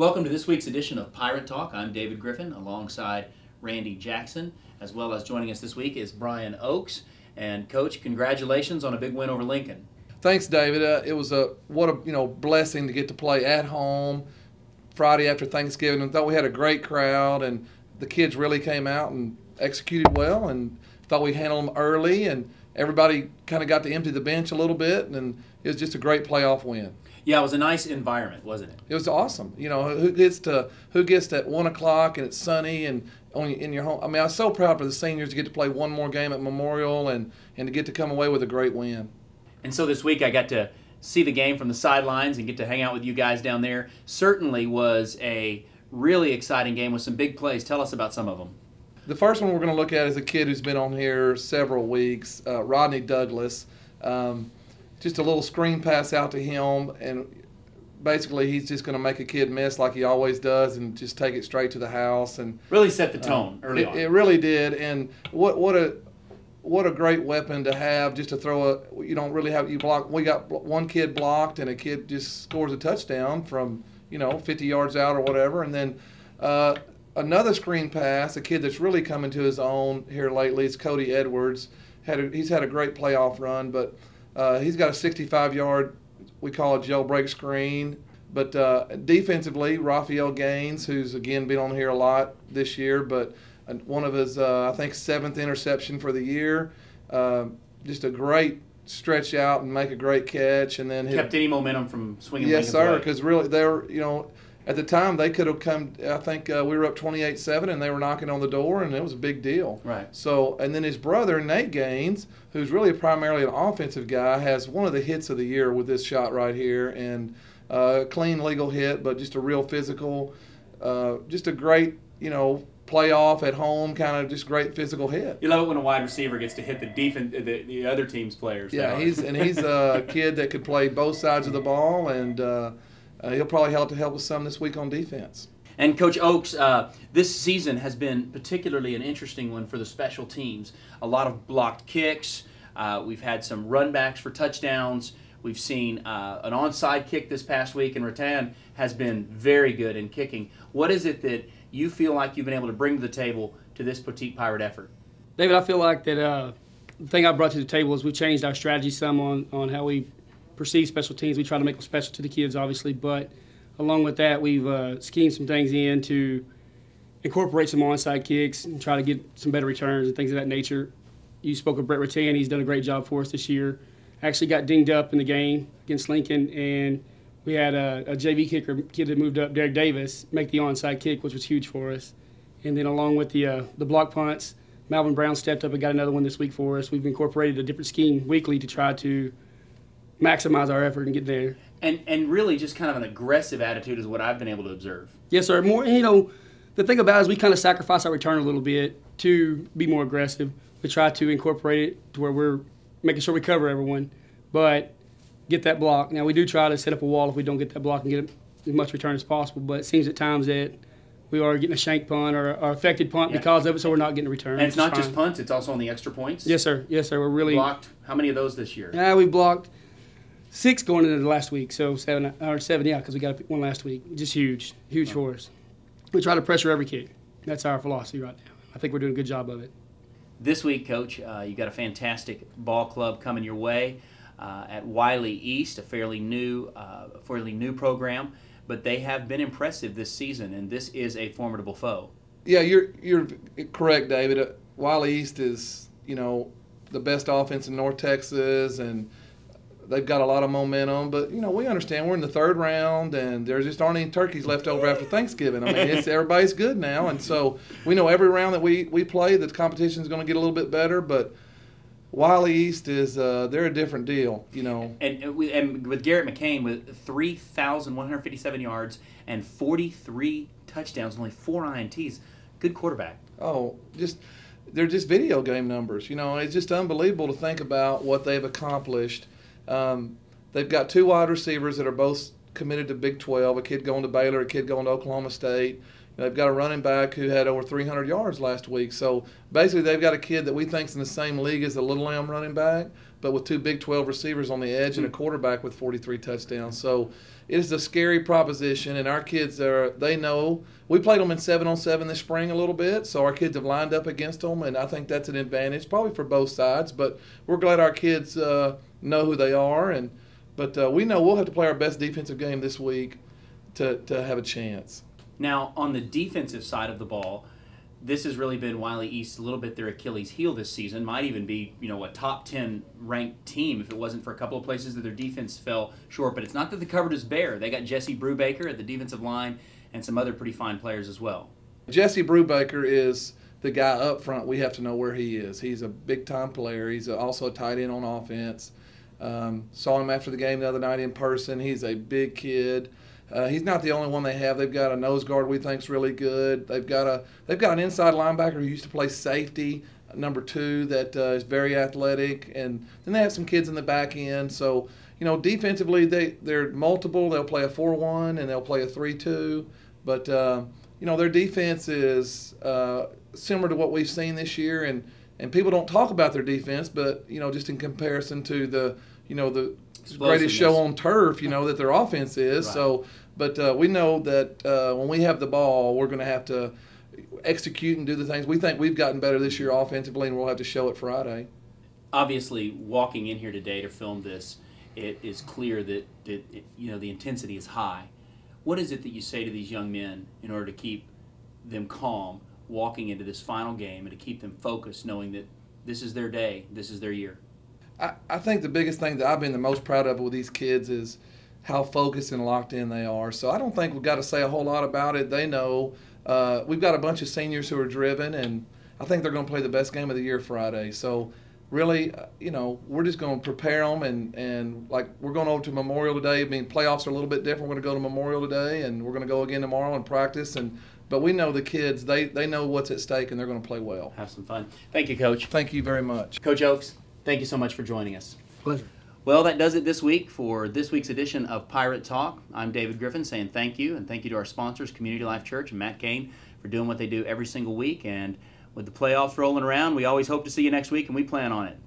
Welcome to this week's edition of Pirate Talk. I'm David Griffin alongside Randy Jackson, as well as joining us this week is Brian Oakes. And Coach, congratulations on a big win over Lincoln. Thanks, David. It was what a blessing to get to play at home Friday after Thanksgiving. I thought we had a great crowd, and the kids really came out and executed well, and thought we handled them early, and everybody kind of got to empty the bench a little bit, and it was just a great playoff win. Yeah, it was a nice environment, wasn't it? It was awesome. You know, who gets to at 1 o'clock and it's sunny and in your home. I mean, I was so proud for the seniors to get to play one more game at Memorial and to get to come away with a great win. And so this week I got to see the game from the sidelines and get to hang out with you guys down there. Certainly was a really exciting game with some big plays. Tell us about some of them. The first one we're going to look at is a kid who's been on here several weeks, Rodney Douglas. Just a little screen pass out to him, and basically he's just going to make a kid miss like he always does and just take it straight to the house. And really set the tone early on. It really did, and what a great weapon to have, just to throw you don't really have, you block. We got one kid blocked, and a kid just scores a touchdown from 50 yards out or whatever, and then another screen pass, a kid that's really coming to his own here lately is Cody Edwards. He's had a great playoff run, but he's got a 65-yard, we call it jailbreak screen. But defensively, Raphael Gaines, who's again been on here a lot this year, but one of his, I think, 7th interception for the year. Just a great stretch out and make a great catch, and then kept any momentum from swinging. Yes, sir. Because really, they were, at the time they could have come. I think we were up 28-7, and they were knocking on the door, and it was a big deal. Right. So, and then his brother Nate Gaines, who's really primarily an offensive guy, has one of the hits of the year with this shot right here, and clean legal hit, but just a real physical, just a great playoff at home, kind of just great physical hit. You love it when a wide receiver gets to hit the other team's players. Yeah, he's a kid that could play both sides of the ball, and he'll probably help us some this week on defense. And Coach Oakes, this season has been particularly an interesting one for the special teams. A lot of blocked kicks. We've had some runbacks for touchdowns. We've seen an onside kick this past week, and Rattan has been very good in kicking. What is it that you feel like you've been able to bring to the table to this Poteet Pirate effort? David, I feel like that the thing I brought to the table is we changed our strategy some on how we perceive special teams. We try to make them special to the kids, obviously, but along with that, we've schemed some things in to incorporate some onside kicks and try to get some better returns and things of that nature. You spoke of Brett Rattan. He's done a great job for us this year. Actually got dinged up in the game against Lincoln, and we had a JV kicker, kid that moved up, Derek Davis, make the onside kick, which was huge for us. And then along with the block punts, Malvin Brown stepped up and got another one this week for us. We've incorporated a different scheme weekly to try to maximize our effort and get there. And really just kind of an aggressive attitude is what I've been able to observe. Yes, sir. More, the thing about it is we kind of sacrifice our return a little bit to be more aggressive. We try to incorporate it to where we're making sure we cover everyone, but get that block. Now, we do try to set up a wall if we don't get that block and get as much return as possible, but it seems at times that we are getting a shank punt or affected punt because of it, so we're not getting a return. And it's not just punts, it's also on the extra points? Yes, sir. Yes, sir. We're really blocked. How many of those this year? Yeah, we blocked 6 going into the last week, so 7, yeah, because we got one last week. Just huge for us. We try to pressure every kick. That's our philosophy right now. I think we're doing a good job of it. This week, Coach, you got a fantastic ball club coming your way at Wiley East, a fairly new program, but they have been impressive this season, and this is a formidable foe. Yeah, you're correct, David. Wiley East is the best offense in North Texas, and they've got a lot of momentum, but we understand we're in the 3rd round, and there just aren't any turkeys left over after Thanksgiving. I mean, everybody's good now, and so we know every round that we play, the competition is going to get a little bit better. But Wiley East is they're a different deal, And with Garrett McCain with 3,157 yards and 43 touchdowns, only 4 INTs, good quarterback. Oh, they're just video game numbers. It's just unbelievable to think about what they've accomplished. They've got 2 wide receivers that are both committed to Big 12, a kid going to Baylor, a kid going to Oklahoma State. They've got a running back who had over 300 yards last week. So basically they've got a kid that we think is in the same league as the Little Lamb running back, but with two Big 12 receivers on the edge and a quarterback with 43 touchdowns. So it is a scary proposition, and our kids they know. We played them in 7-on-7 this spring a little bit, so our kids have lined up against them, and I think that's an advantage probably for both sides. But we're glad our kids know who they are, but we know we'll have to play our best defensive game this week to have a chance. Now, on the defensive side of the ball, this has really been Wiley East a little bit their Achilles heel this season. Might even be, a top 10 ranked team if it wasn't for a couple of places that their defense fell short. But it's not that the cupboard is bare. They got Jesse Brubaker at the defensive line and some other pretty fine players as well. Jesse Brubaker is the guy up front. We have to know where he is. He's a big-time player. He's also a tight end on offense. Saw him after the game the other night in person. He's a big kid. He's not the only one they have. They've got a nose guard we think's really good. They've got an inside linebacker who used to play safety, number 2, that is very athletic, and then they have some kids in the back end. So defensively they're multiple. They'll play a 4-1 and they'll play a 3-2, but their defense is similar to what we've seen this year, and people don't talk about their defense, but just in comparison to the greatest show on turf, that their offense is. Right. So, but we know that when we have the ball, we're going to have to execute and do the things. We think we've gotten better this year offensively, and we'll have to show it Friday. Obviously, walking in here today to film this, it is clear that the intensity is high. What is it that you say to these young men in order to keep them calm walking into this final game and to keep them focused, knowing that this is their day, this is their year? I think the biggest thing that I've been the most proud of with these kids is how focused and locked in they are. So I don't think we've got to say a whole lot about it. They know. We've got a bunch of seniors who are driven, and I think they're going to play the best game of the year Friday. So really, we're just going to prepare them, and like we're going over to Memorial today. I mean, playoffs are a little bit different. We're going to go to Memorial today, and we're going to go again tomorrow and practice. But we know the kids, they know what's at stake, and they're going to play well. Have some fun. Thank you, Coach. Thank you very much. Coach Oakes, thank you so much for joining us. Pleasure. Well, that does it this week for this week's edition of Pirate Talk. I'm David Griffin saying thank you, and thank you to our sponsors, Community Life Church and Matt Kane, for doing what they do every single week. And with the playoffs rolling around, we always hope to see you next week, and we plan on it.